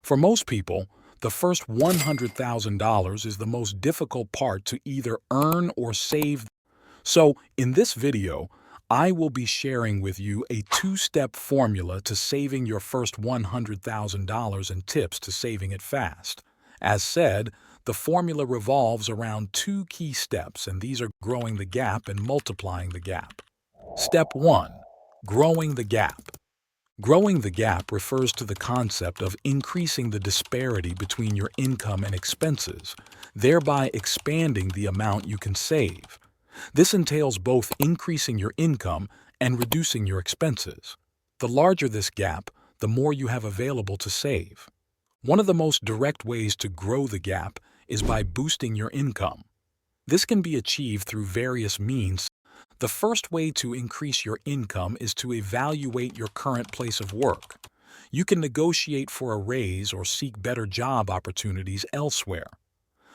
For most people, the first $100,000 is the most difficult part to either earn or save. So, in this video, I will be sharing with you a two-step formula to saving your first $100,000 and tips to saving it fast. As said, the formula revolves around two key steps, and these are growing the gap and multiplying the gap. Step 1. Growing the gap. Growing the gap refers to the concept of increasing the disparity between your income and expenses, thereby expanding the amount you can save. This entails both increasing your income and reducing your expenses. The larger this gap, the more you have available to save. One of the most direct ways to grow the gap is by boosting your income. This can be achieved through various means. The first way to increase your income is to evaluate your current place of work. You can negotiate for a raise or seek better job opportunities elsewhere.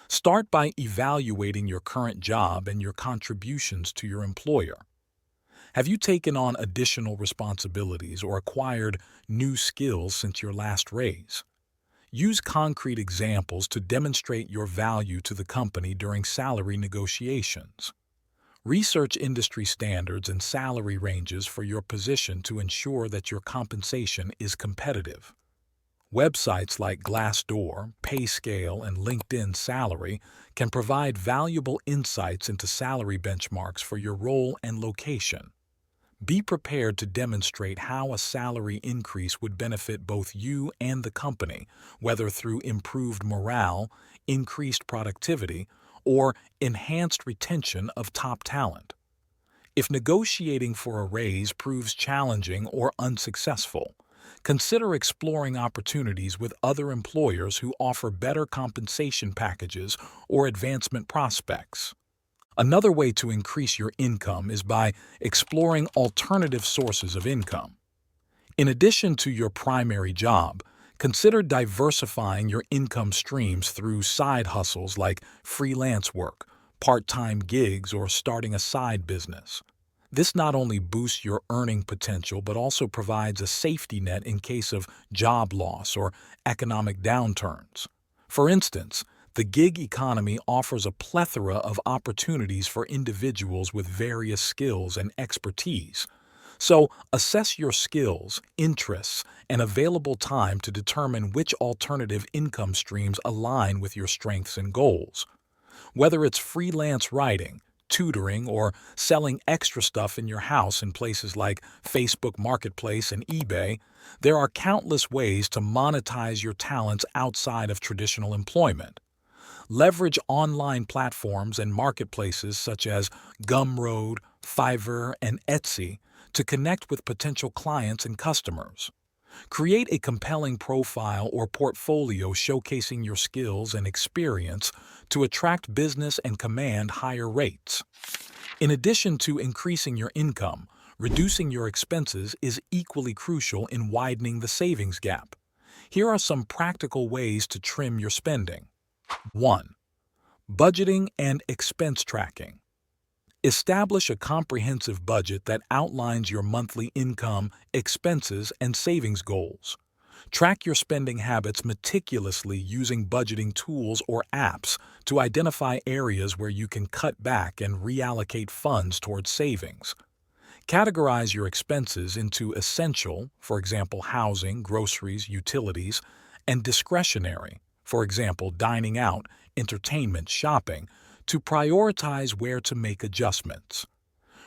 Start by evaluating your current job and your contributions to your employer. Have you taken on additional responsibilities or acquired new skills since your last raise? Use concrete examples to demonstrate your value to the company during salary negotiations. Research industry standards and salary ranges for your position to ensure that your compensation is competitive. Websites like Glassdoor, PayScale, and LinkedIn Salary can provide valuable insights into salary benchmarks for your role and location. Be prepared to demonstrate how a salary increase would benefit both you and the company, whether through improved morale, increased productivity, or enhanced retention of top talent. If negotiating for a raise proves challenging or unsuccessful, consider exploring opportunities with other employers who offer better compensation packages or advancement prospects. Another way to increase your income is by exploring alternative sources of income. In addition to your primary job, consider diversifying your income streams through side hustles like freelance work, part-time gigs, or starting a side business. This not only boosts your earning potential but also provides a safety net in case of job loss or economic downturns. For instance, the gig economy offers a plethora of opportunities for individuals with various skills and expertise. So, assess your skills, interests, and available time to determine which alternative income streams align with your strengths and goals. Whether it's freelance writing, tutoring, or selling extra stuff in your house in places like Facebook Marketplace and eBay, there are countless ways to monetize your talents outside of traditional employment. Leverage online platforms and marketplaces such as Gumroad, Fiverr, and Etsy to connect with potential clients and customers. Create a compelling profile or portfolio showcasing your skills and experience to attract business and command higher rates. In addition to increasing your income, reducing your expenses is equally crucial in widening the savings gap. Here are some practical ways to trim your spending. 1. Budgeting and expense tracking. Establish a comprehensive budget that outlines your monthly income, expenses, and savings goals. Track your spending habits meticulously using budgeting tools or apps to identify areas where you can cut back and reallocate funds towards savings. Categorize your expenses into essential, for example, housing, groceries, utilities, and discretionary, for example, dining out, entertainment, shopping, to prioritize where to make adjustments.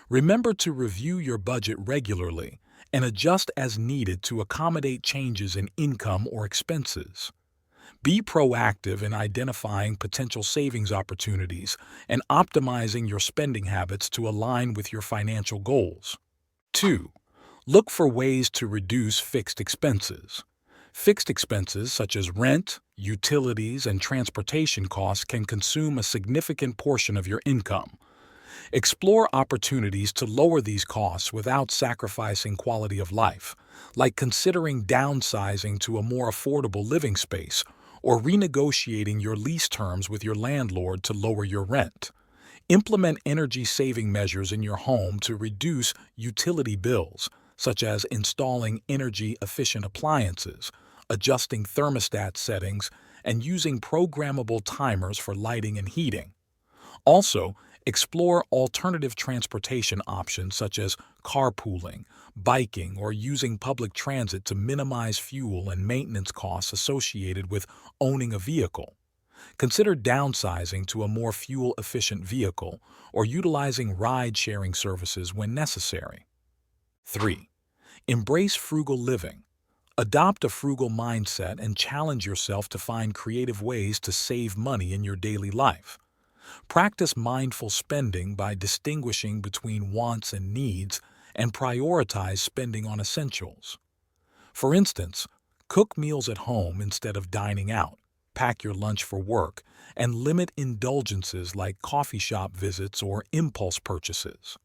Remember to review your budget regularly and adjust as needed to accommodate changes in income or expenses. Be proactive in identifying potential savings opportunities and optimizing your spending habits to align with your financial goals. 2. Look for ways to reduce fixed expenses. Fixed expenses such as rent, utilities, and transportation costs can consume a significant portion of your income. Explore opportunities to lower these costs without sacrificing quality of life, like considering downsizing to a more affordable living space or renegotiating your lease terms with your landlord to lower your rent. Implement energy-saving measures in your home to reduce utility bills, such as installing energy-efficient appliances, adjusting thermostat settings, and using programmable timers for lighting and heating. Also, explore alternative transportation options such as carpooling, biking, or using public transit to minimize fuel and maintenance costs associated with owning a vehicle. Consider downsizing to a more fuel-efficient vehicle or utilizing ride-sharing services when necessary. 3. Embrace frugal living. Adopt a frugal mindset and challenge yourself to find creative ways to save money in your daily life. Practice mindful spending by distinguishing between wants and needs and prioritize spending on essentials. For instance, cook meals at home instead of dining out, pack your lunch for work, and limit indulgences like coffee shop visits or impulse purchases.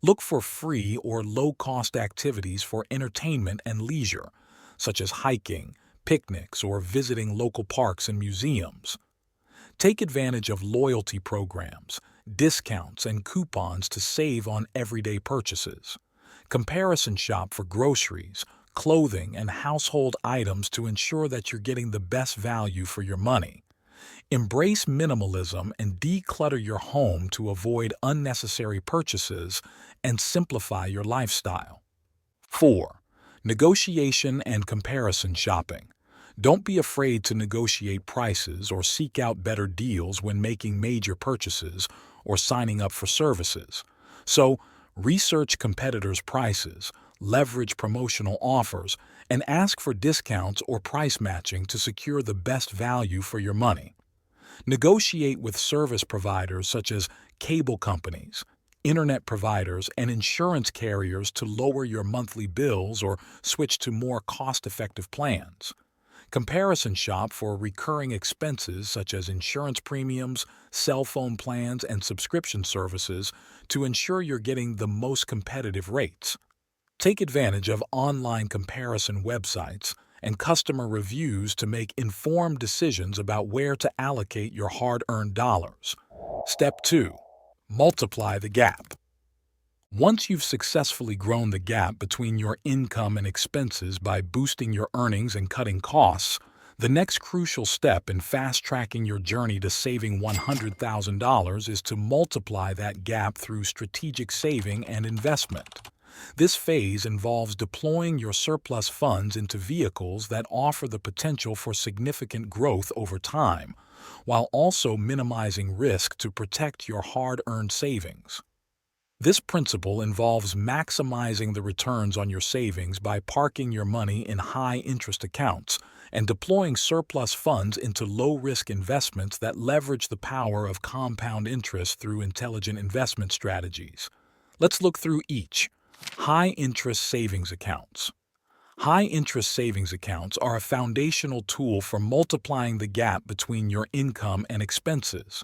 Look for free or low-cost activities for entertainment and leisure, such as hiking, picnics, or visiting local parks and museums. Take advantage of loyalty programs, discounts, and coupons to save on everyday purchases. Comparison shop for groceries, clothing, and household items to ensure that you're getting the best value for your money. Embrace minimalism and declutter your home to avoid unnecessary purchases and simplify your lifestyle. 4. Negotiation and comparison shopping. Don't be afraid to negotiate prices or seek out better deals when making major purchases or signing up for services. So, research competitors' prices, leverage promotional offers, and ask for discounts or price matching to secure the best value for your money. Negotiate with service providers such as cable companies, internet providers, and insurance carriers to lower your monthly bills or switch to more cost-effective plans. Comparison shop for recurring expenses such as insurance premiums, cell phone plans, and subscription services to ensure you're getting the most competitive rates. Take advantage of online comparison websites and customer reviews to make informed decisions about where to allocate your hard-earned dollars. Step 2. Multiply the gap. Once you've successfully grown the gap between your income and expenses by boosting your earnings and cutting costs, the next crucial step in fast-tracking your journey to saving $100,000 is to multiply that gap through strategic saving and investment. This phase involves deploying your surplus funds into vehicles that offer the potential for significant growth over time, while also minimizing risk to protect your hard-earned savings. This principle involves maximizing the returns on your savings by parking your money in high-interest accounts and deploying surplus funds into low-risk investments that leverage the power of compound interest through intelligent investment strategies. Let's look through each. High-interest savings accounts. High-interest savings accounts are a foundational tool for multiplying the gap between your income and expenses.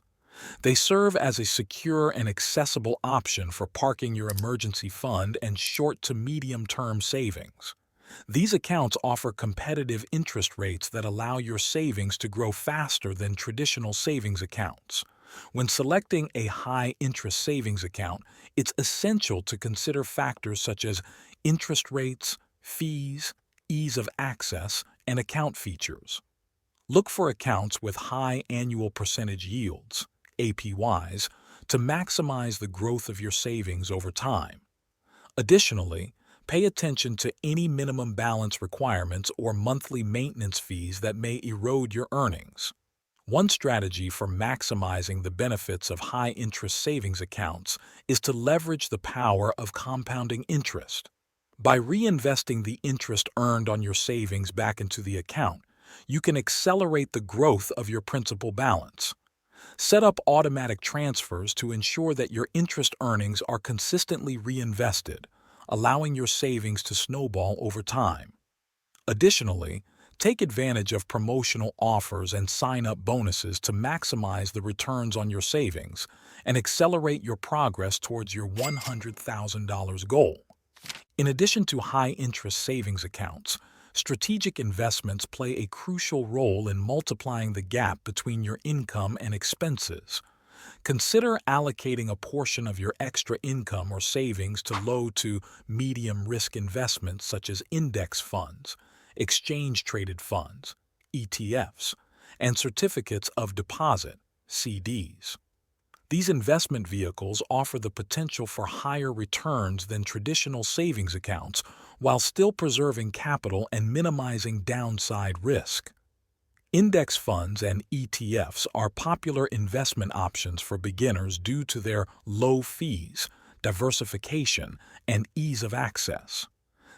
They serve as a secure and accessible option for parking your emergency fund and short to medium-term savings. These accounts offer competitive interest rates that allow your savings to grow faster than traditional savings accounts. When selecting a high-interest savings account, it's essential to consider factors such as interest rates, fees, ease of access, and account features. Look for accounts with high annual percentage yields, APYs, to maximize the growth of your savings over time. Additionally, pay attention to any minimum balance requirements or monthly maintenance fees that may erode your earnings. One strategy for maximizing the benefits of high-interest savings accounts is to leverage the power of compounding interest. By reinvesting the interest earned on your savings back into the account, you can accelerate the growth of your principal balance. Set up automatic transfers to ensure that your interest earnings are consistently reinvested, allowing your savings to snowball over time. Additionally, take advantage of promotional offers and sign-up bonuses to maximize the returns on your savings and accelerate your progress towards your $100,000 goal. In addition to high-interest savings accounts, strategic investments play a crucial role in multiplying the gap between your income and expenses. Consider allocating a portion of your extra income or savings to low to medium risk investments such as index funds, exchange-traded funds, ETFs, and certificates of deposit, CDs. These investment vehicles offer the potential for higher returns than traditional savings accounts while still preserving capital and minimizing downside risk. Index funds and ETFs are popular investment options for beginners due to their low fees, diversification, and ease of access.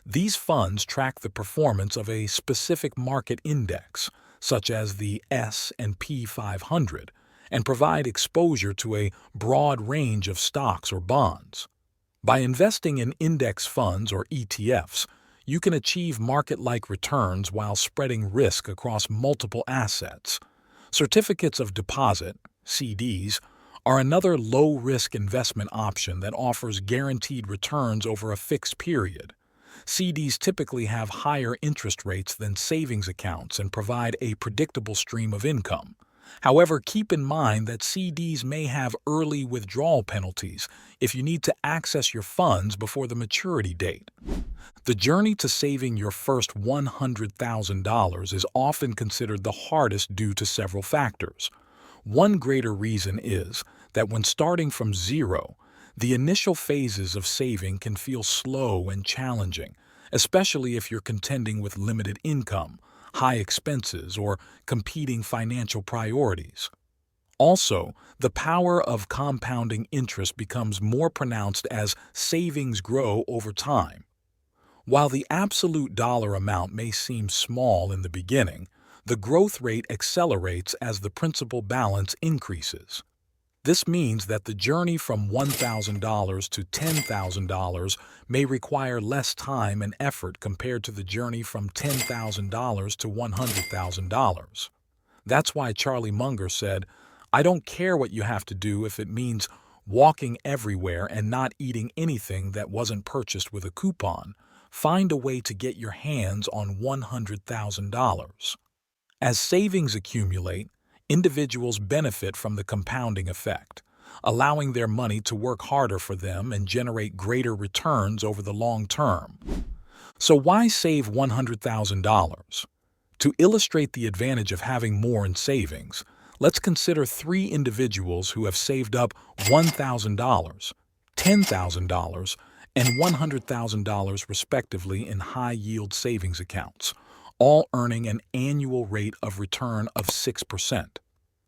These funds track the performance of a specific market index, such as the S&P 500, and provide exposure to a broad range of stocks or bonds. By investing in index funds or ETFs, you can achieve market-like returns while spreading risk across multiple assets. Certificates of deposit, CDs, are another low-risk investment option that offers guaranteed returns over a fixed period. CDs typically have higher interest rates than savings accounts and provide a predictable stream of income. However, keep in mind that CDs may have early withdrawal penalties if you need to access your funds before the maturity date. The journey to saving your first $100,000 is often considered the hardest due to several factors. One greater reason is that when starting from zero, the initial phases of saving can feel slow and challenging, especially if you're contending with limited income, high expenses, or competing financial priorities. Also, the power of compounding interest becomes more pronounced as savings grow over time. While the absolute dollar amount may seem small in the beginning, the growth rate accelerates as the principal balance increases. This means that the journey from $1,000 to $10,000 may require less time and effort compared to the journey from $10,000 to $100,000. That's why Charlie Munger said, "I don't care what you have to do if it means walking everywhere and not eating anything that wasn't purchased with a coupon. Find a way to get your hands on $100,000. As savings accumulate, individuals benefit from the compounding effect, allowing their money to work harder for them and generate greater returns over the long term. So why save $100,000? To illustrate the advantage of having more in savings, let's consider three individuals who have saved up $1,000, $10,000, and $100,000 respectively in high-yield savings accounts, all earning an annual rate of return of 6%.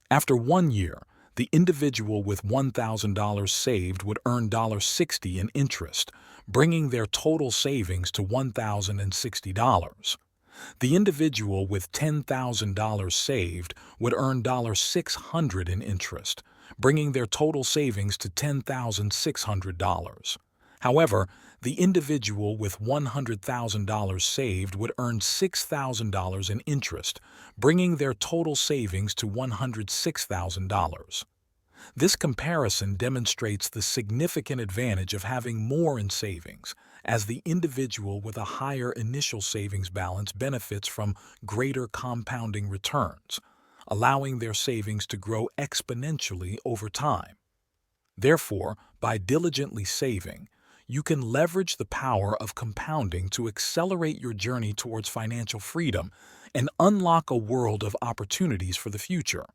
After 1 year, the individual with $1,000 saved would earn $60 in interest, bringing their total savings to $1,060. The individual with $10,000 saved would earn $600 in interest, bringing their total savings to $10,600. However, the individual with $100,000 saved would earn $6,000 in interest, bringing their total savings to $106,000. This comparison demonstrates the significant advantage of having more in savings, as the individual with a higher initial savings balance benefits from greater compounding returns, allowing their savings to grow exponentially over time. Therefore, by diligently saving, you can leverage the power of compounding to accelerate your journey towards financial freedom and unlock a world of opportunities for the future.